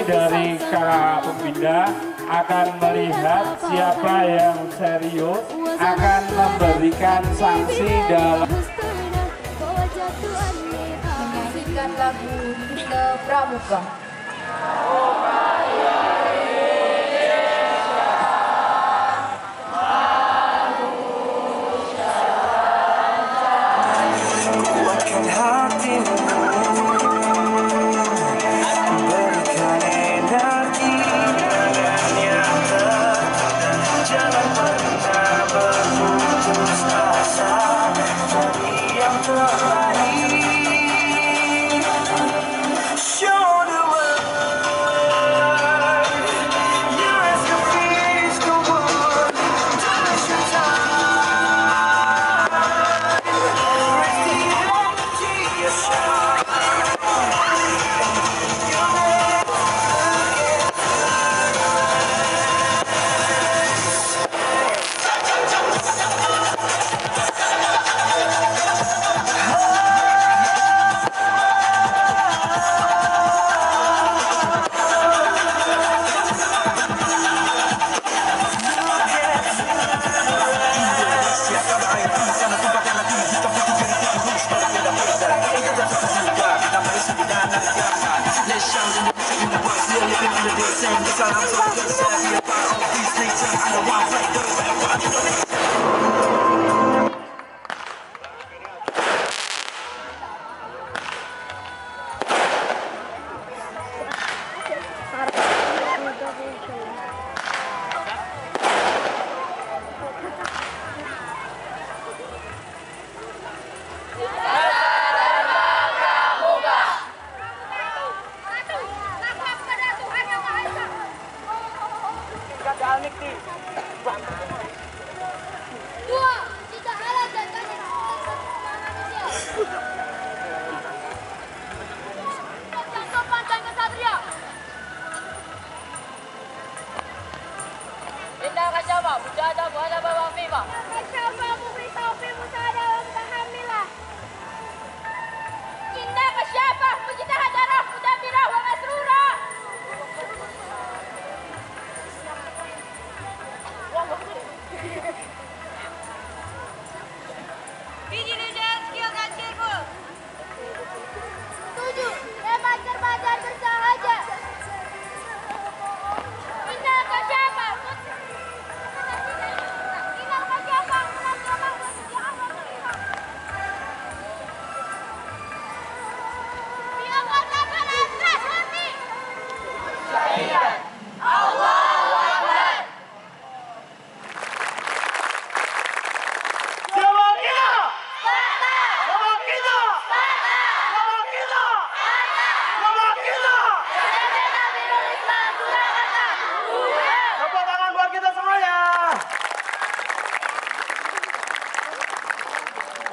dari kakak pembina akan melihat siapa yang serius, akan memberikan sanksi dalam menyanyikan lagu Kita Pramuka.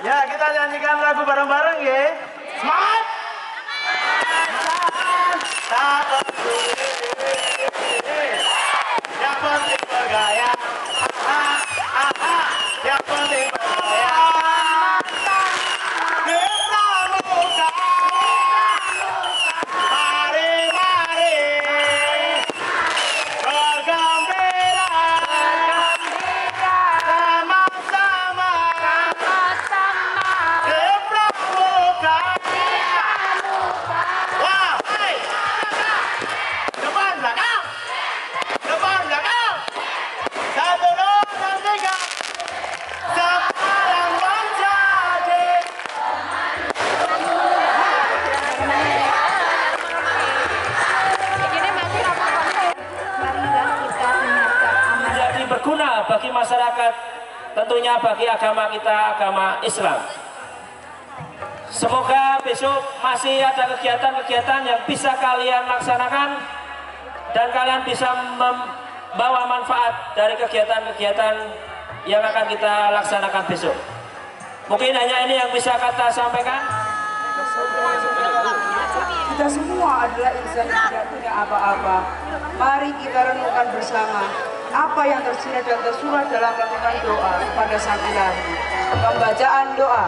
Ya, kita nyanyikan lagu bareng-bareng ya. Semangat! Semangat! Yang penting bergaya. Yang penting bergaya. Pramuka. Mari-mari bergembira. Sama-sama. Wah, hai. Depan belakang. Depan belakang. 1, 2, 3. Semarang menjadi. Menjadi berguna bagi masyarakat, tentunya bagi agama kita, agama Islam. Semoga besok masih ada kegiatan-kegiatan yang bisa kalian laksanakan dan kalian bisa membawa manfaat dari kegiatan-kegiatan yang akan kita laksanakan besok. Mungkin hanya ini yang bisa kata sampaikan. Kita semua adalah insan yang tidak punya apa-apa. Mari kita renungkan bersama apa yang tersirat dan tersurat dalam melakukan doa kepada Sang Ilahi. Pembacaan doa.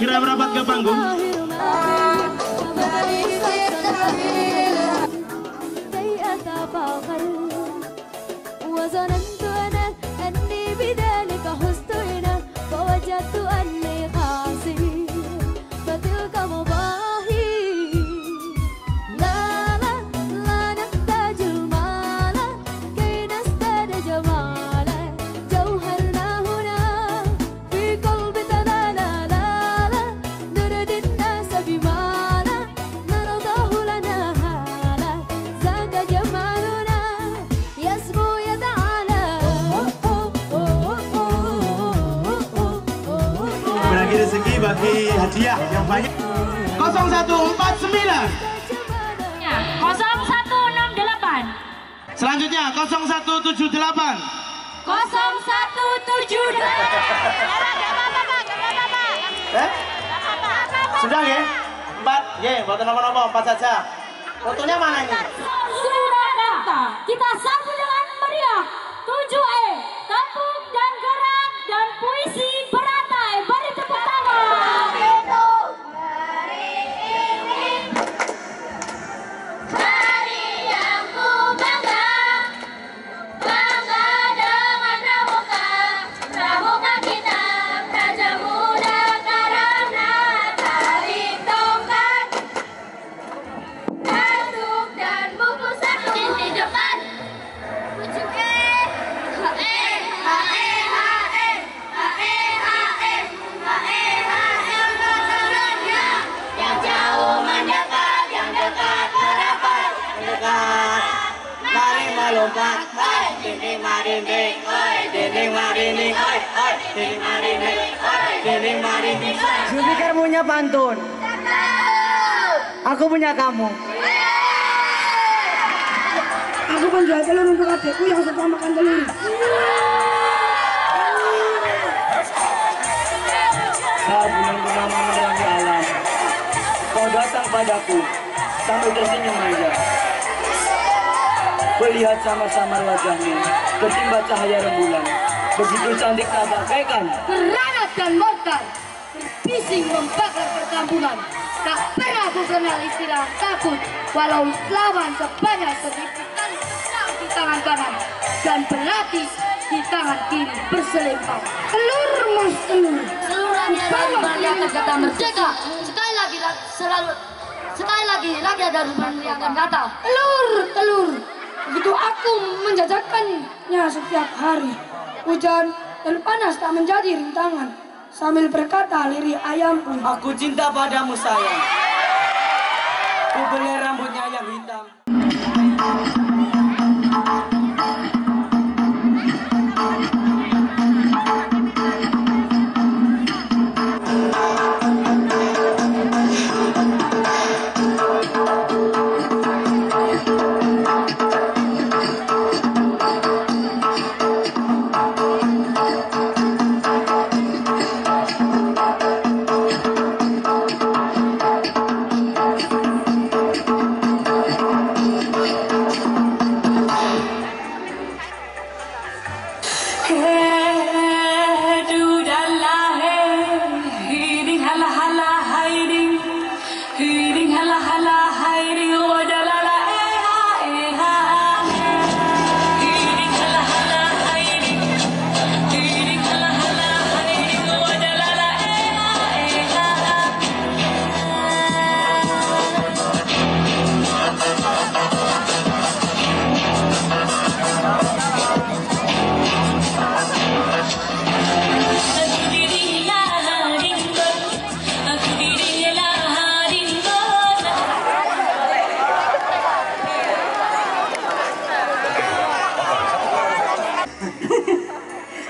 segera merapat ke panggung. Bagi rezeki, bagi hadiah yang banyak. 0149 0168. Selanjutnya 0178 Sudah ya? 4 ya, foto nomor 4 saja. Fotonya mana ini? Sudah daftar. Kita sambut dengan meriah 7E, tepuk dan gerak dan puisi berantai. Beri tepuk tangan. Hari yang ku bangga, bangga dengan pramuka, pramuka kita Raja Muda karena tali tongkat, handuk dan buku satu di depan. 7E marinding, oi, dinding marinding, oi, dinding marinding, oi, dinding marinding. Zulfikar punya pantun. Aku punya kamu. Aku menjual telur untuk adekku yang suka makan telur. Saat bulan purnama menerangi alam, kau datang padaku sambil tersenyum aja. Melihat samar-samar wajahmu, tertimba cahaya rembulan. Begitu cantik tak bagaikan. Granat dan mortar bising membakar perkampungan. Tak pernah aku kenal istilah takut, walau lawan sebanyak 1000 pedang di tangan kanan dan berlatih di tangan kiri berselempang. Telur mas telur, seluruh rakyat meneriakan kata merdeka. Sekali lagi rakyat harus meneriakan kata telur telur. Begitu aku menjajakannya setiap hari, hujan dan panas tak menjadi rintangan. Sambil berkata lirik ayamku, Aku cinta padamu sayang. Ku beli rambutnya yang hitam.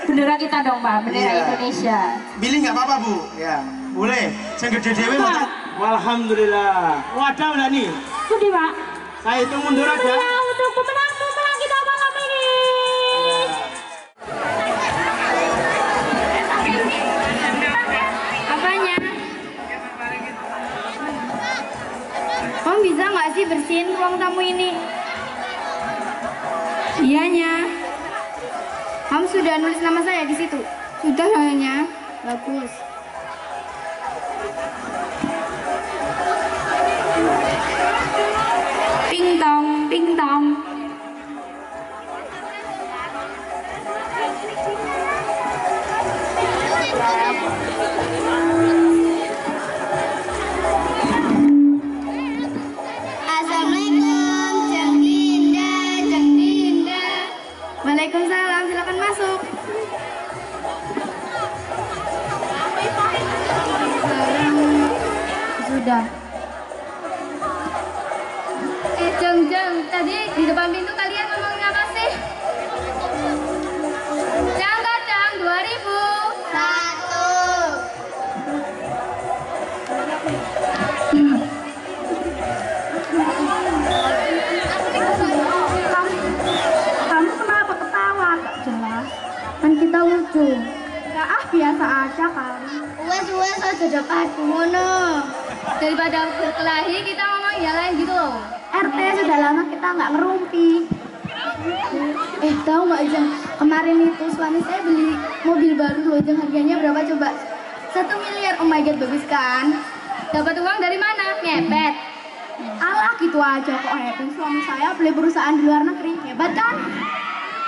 Bendera kita dong Pak, bendera Indonesia. Bilih nggak apa-apa Bu? Ya, boleh. Saya gede dewe Pak. Alhamdulillah. Wadah udah nih. Budi Pak. Saya hitung mundur aja. Bendera untuk pemenang kita malam ini. Apanya? Om bisa nggak sih bersihin ruang tamu ini? Iyanya. Om sudah nulis nama saya di situ. Sudah namanya. Bagus. Ping tong, ping tong. Assalamualaikum, Jeng Dinda, Jeng Dinda. Waalaikumsalam, silakan masuk. Sudah. Jeng, tadi di depan pintu kalian ngomongin apa sih? Kadang 2000. 1. Kamu kenapa ketawa? Gak jelas. Kan kita lucu. Ya biasa aja kali. Wes aja dapat ngono. Daripada berkelahi kita ngomong yang lain gitu loh. RT sudah lama kita nggak ngerumpi. Tahu nggak Jeng? Kemarin itu suami saya beli mobil baru loh Jeng. Harganya berapa coba? 1 miliar. Oh my god, bagus kan? Dapat uang dari mana? Ngepet. Alah gitu aja kok hebat. Suami saya beli perusahaan di luar negeri. Hebat kan?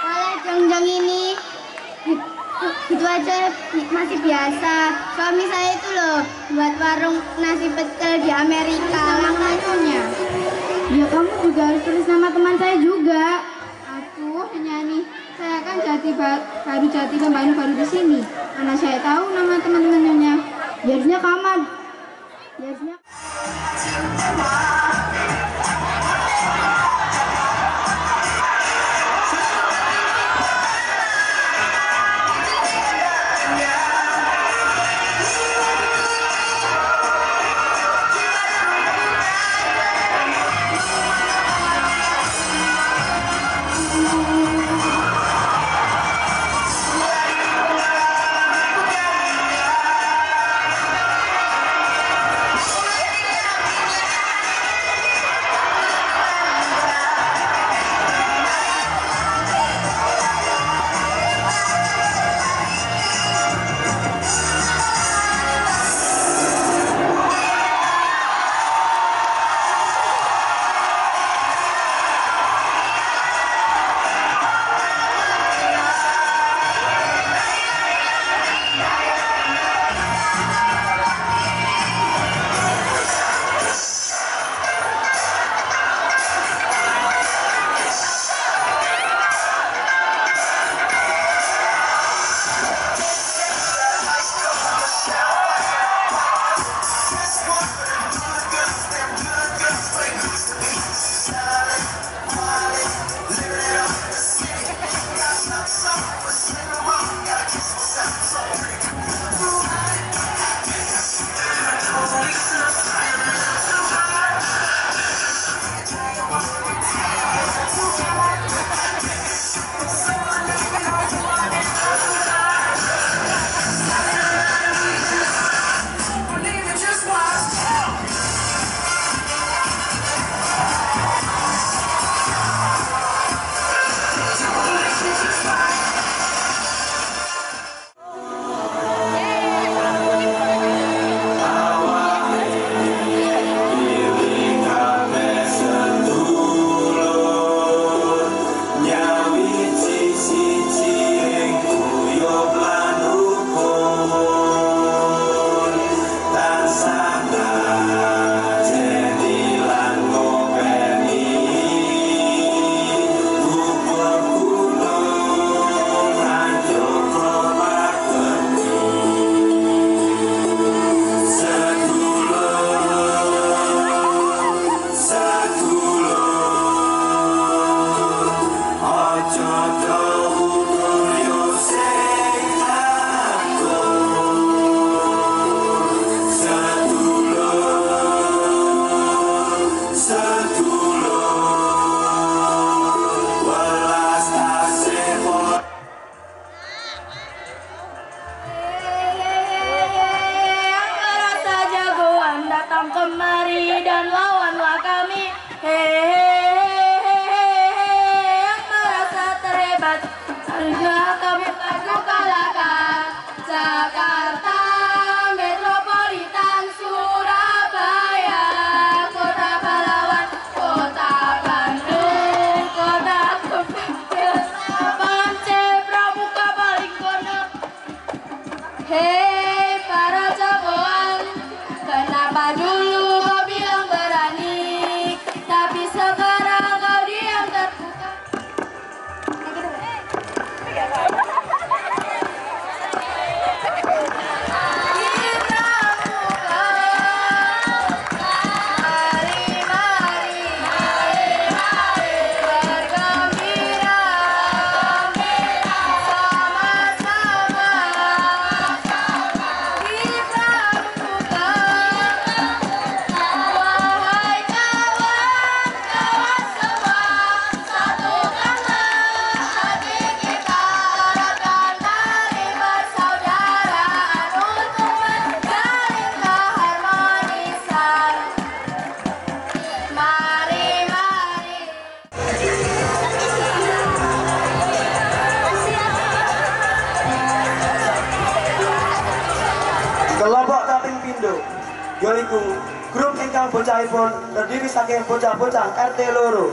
Oleh Jeng ini gitu aja masih biasa. Suami saya itu loh buat warung nasi pecel di Amerika. Namanya. Ya kamu juga harus tulis nama teman saya juga. Aduh penyanyi, saya kan baru jati dan baru di sini. Mana saya tahu nama teman-temannya. Biasanya kamu. Biasanya. Hei para jagoan, kenapa dulu kau bilang berani, tapi sekarang kau diam terbuka. Kelompok Kaping Pindo yaiku grup ingkang bocahipun terdiri saking bocah-bocah RT loro.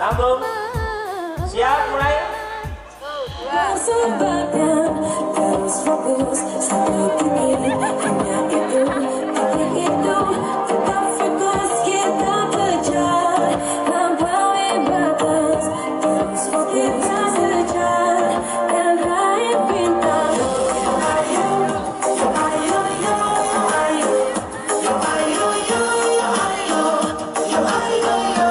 Sambung. Siap mulai. Terus fokus sampai titik hanya itu, tetap fokus kita kejar lampaui batas. Terus fokus kita kejar dan raih bintang. Ayo, ayo, ayo, ayo, ayo, ayo, ayo, ayo, ayo, ayo.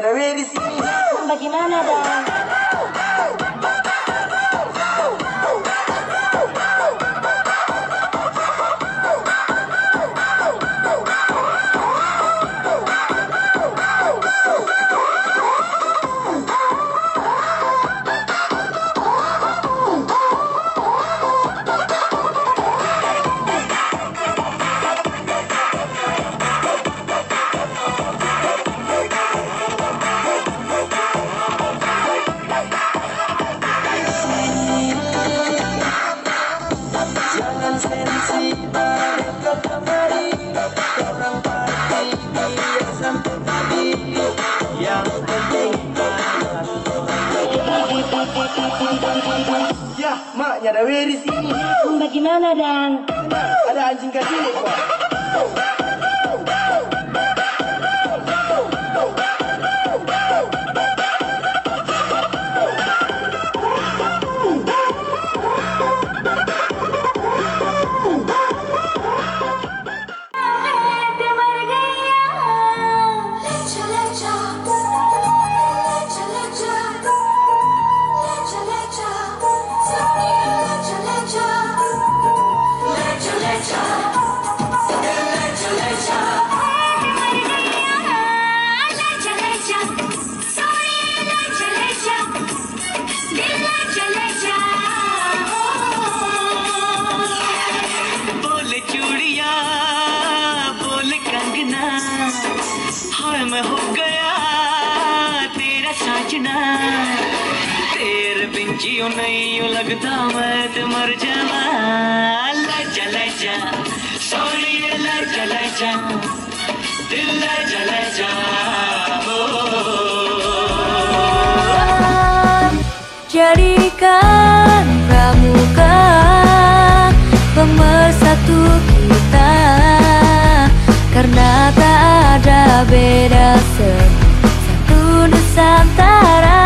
ada W di sini. Bagaimana dong? Ya, maknya ada W di sini. Bagaimana dong? Ada anjing kecil kok. मैं हो गया तेरा साजना तेरे बिन जियो नहीं यूं लगता मैं तो मर जावा ले जा सॉरी ले जा दिल ले जा jadikan pramuka pemersatu kita karena tak ada beda satu Nusantara.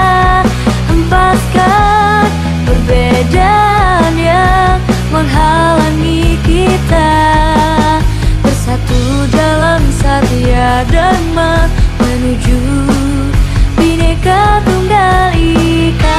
Hempaskan perbedaan yang menghalangi kita bersatu dalam satya dharma menuju Bhinneka Tunggal Ika.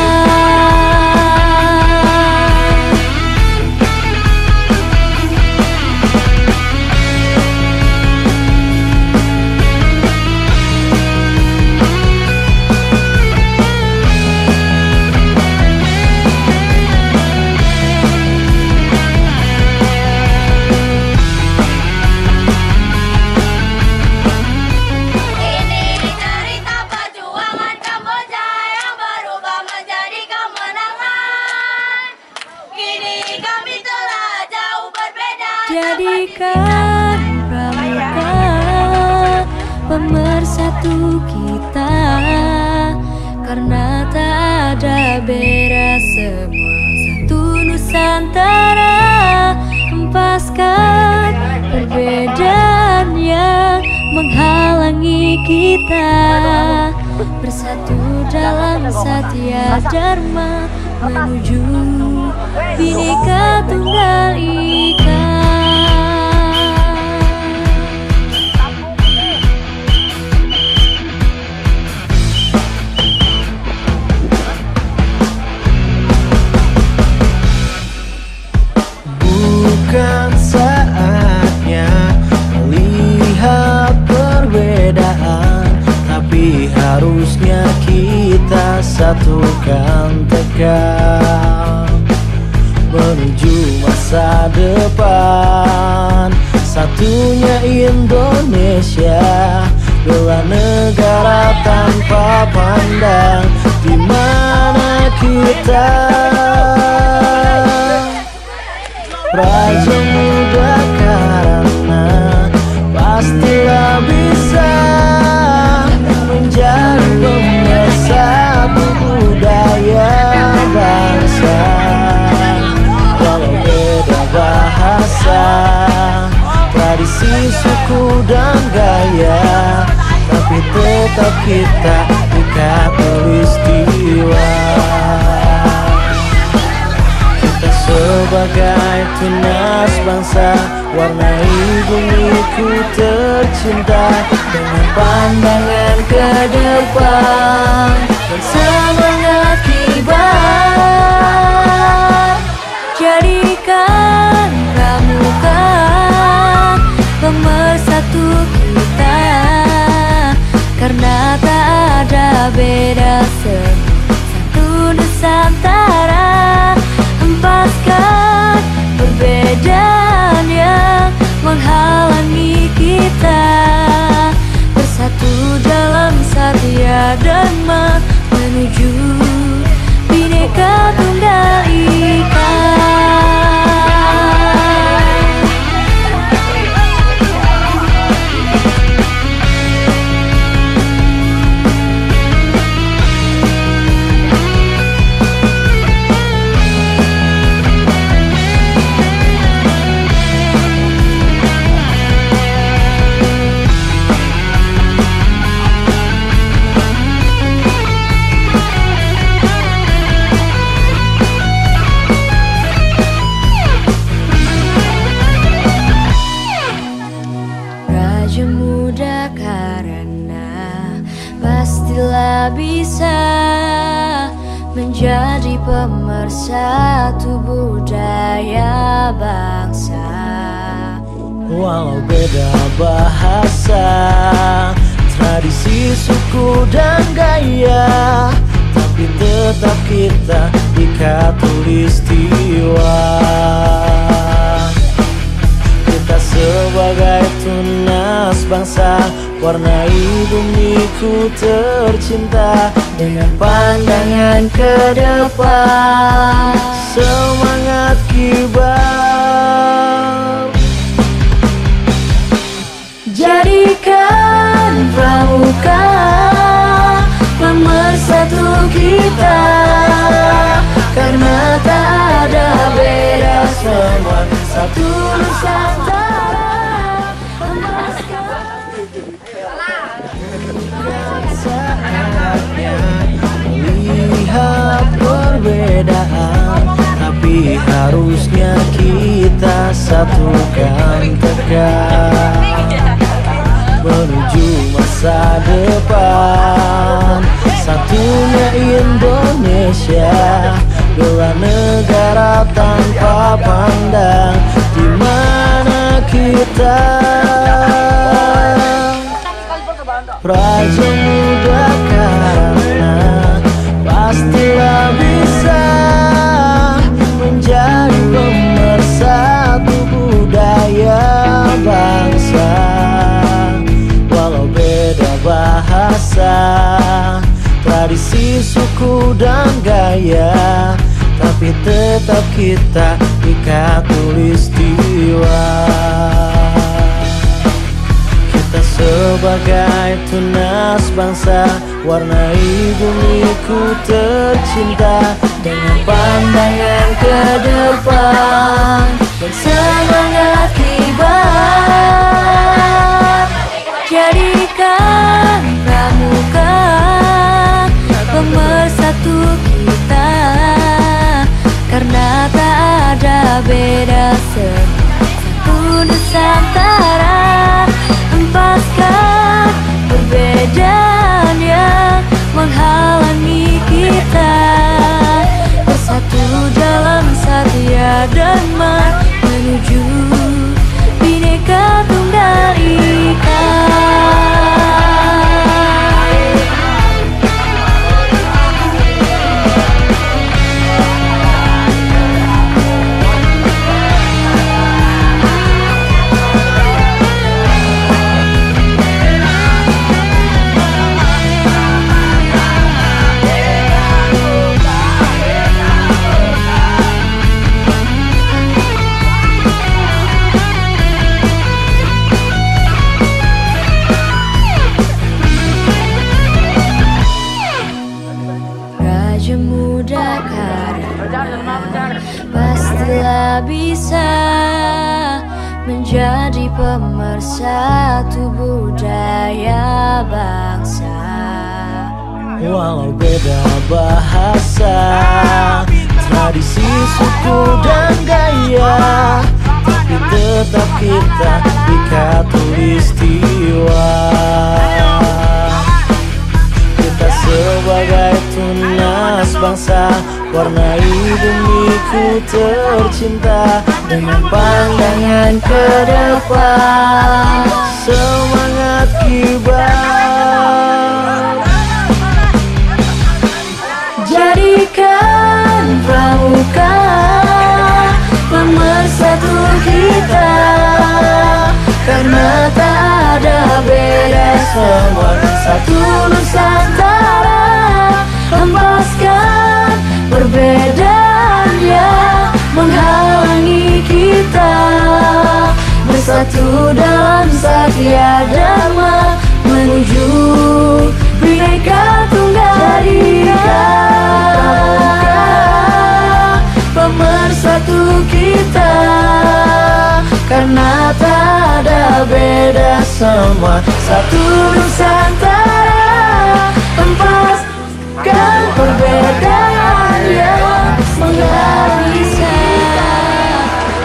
Jadikan pramuka pemersatu kita karena tak ada beda semua satu Nusantara. Hempaskan perbedaan yang menghalangi kita bersatu dalam satya dharma menuju Bhinneka Tunggal Ika. Bukan saatnya melihat perbedaan, tapi harusnya kita satukan tekad menuju masa depan. Satunya Indonesia, bela negara tanpa pandang di mana kita. Raja muda karena pastilah bisa menjadi pemersatu budaya bangsa. Walau beda bahasa, tradisi, suku dan gaya, tapi tetap kita dekat peristiwa. Kita sebagai tunas bangsa, warnai bumiku tercinta dengan pandangan ke depan dan semangat kibar. Jadikan pramuka pemersatu kita, karena tak ada beda satu Nusantara. Hempaskan perbedaan yang menghalangi kita, bersatu dalam satya dharma menuju Bhinneka Tunggal Ika. Raja muda karena pastilah bisa menjadi pemersatu budaya bangsa. Walau beda bahasa, tradisi, suku dan gaya, tapi tetap kita di Khatulistiwa. Kita sebagai tunas bangsa, warnai bumiku tercinta dengan pandangan ke depan, semangat kibar. Jadikan pramuka pemersatu kita, karena tak ada beda, semua satu Nusantara. Saatnya lihat perbedaan, tapi harusnya kita satukan tegak menuju masa depan. Satunya Indonesia, bela negara tanpa pandang di mana kita. Raja muda karena pastilah bisa menjadi pemersatu budaya bangsa. Walau beda bahasa, tradisi, suku dan gaya, tapi tetap kita di Khatulistiwa. Kita sebagai tunas bangsa, warnai bumiku tercinta dengan pandangan ke depan dan semangat kibar. Jadikan pramuka pemersatu kita, karena tak ada beda satu Nusantara. Hempaskan perbedaan yang menghalangi kita, bersatu dalam satya dharma menuju Bhinneka Tunggal Ika. Raja muda karena pastilah bisa menjadi pemersatu budaya bangsa. Walau beda bahasa, tradisi tradisi, suku dan gaya, tapi tetap kita di khatulistiwa. Kita sebagai tunas bangsa, warnai bumiku tercinta dengan pandangan ke depan. Semangat kibar, jadikan pramuka pemersatu kita, karena tak ada beda, semua satu Nusantara. Hempaskan perbedaan yang menghalangi kita, bersatu dalam Satya Dharma menuju Bhinneka Tunggal Ika. Pemersatu kita, karena tak ada beda, semua satu Nusantara. Hempaskan perbedaan yang menghalangi kita,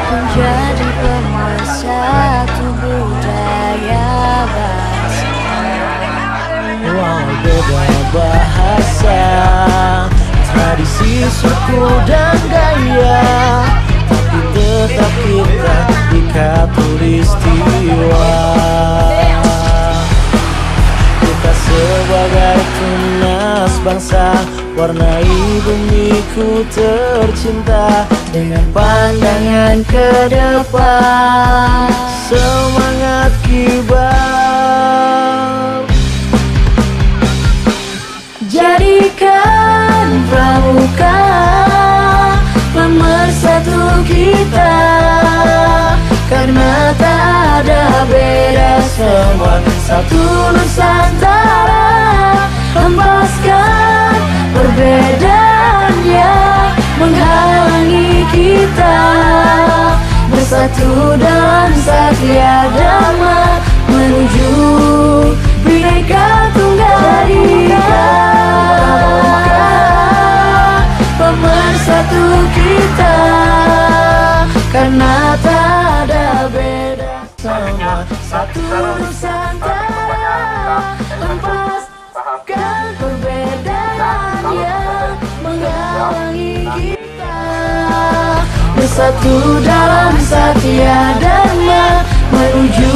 menjadi pemersatu budaya bangsa. Walau beda bahasa, tradisi, suku dan gaya, tapi tetap kita di khatulistiwa. Kita sebagai tunas bangsa, warnai bumiku tercinta dengan pandangan ke depan. Semangat kibar, jadikan pramuka pemersatu kita, karena tak ada beda, semua satu Nusantara. Hempaskan perbedaan yang menghalangi kita, bersatu dalam Satya Dharma menuju Bhinneka Tunggal Ika. Pemersatu kita, karena tak ada beda, semua satu Nusantara. Hempaskan perbedaan yang menghalangi kita, bersatu dalam Satya Dharma menuju